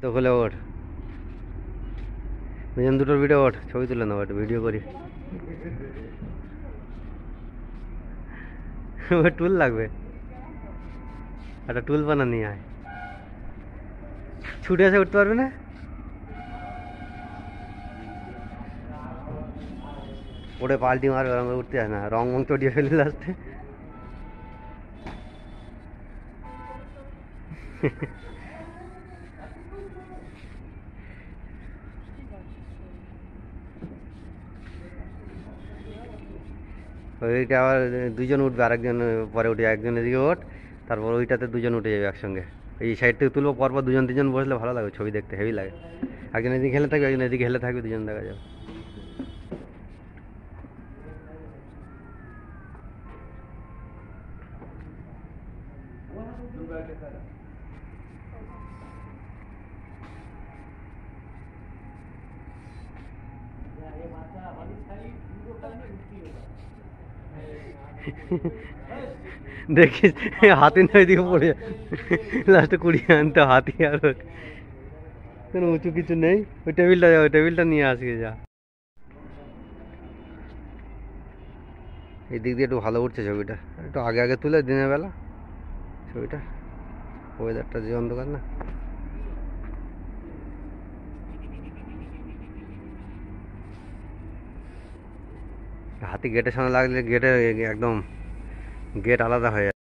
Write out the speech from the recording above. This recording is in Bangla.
তো খুলে ওঠ, দুজন দুটোর ভিডিও ওঠ, ছবি তুলে নেবো, একটা ভিডিও করি। টুল লাগবে, একটা টুল বানা নিয়ে আয়। ছুটে এসে উঠতে পারবে না? ওরে পাল্টি মারবে, ওরকম করে উঠতে আসে না, রং মং চটিয়ে ফেলে লাস্টে। ওইটা আবার দুজন উঠবে, আরেকজন পরে উঠে, একজন এদিকে ওঠ, তারপর ওইটাতে দুজন উঠে যাবে একসঙ্গে। এই সাইড থেকে তুলবো, পরপর দুজন তিনজন বসলে ভালো লাগবে, ছবি দেখতে হেভি লাগে। একজন এদিকে হেলে থাকবে, একজন এদিকে হেলে থাকবে, দুজন দেখা যাবে। দেখিস হাতি না ওইদিকে পড়ে লাস্টে কুড়িয়ে আনতে হাতি। আর কোনো উঁচু কিছু নেই, ওই টেবিলটা, ওই টেবিলটা নিয়ে আসি যা। এই দিক দিয়ে একটু ভালো উঠছে ছবিটা, একটু আগে আগে তুলে দিনের বেলা ছবিটা, ওয়েদারটা যে অন্ধকার না। হাতি গেটের সামনে লাগলে গেটে একদম গেট আলাদা হয়ে যায়।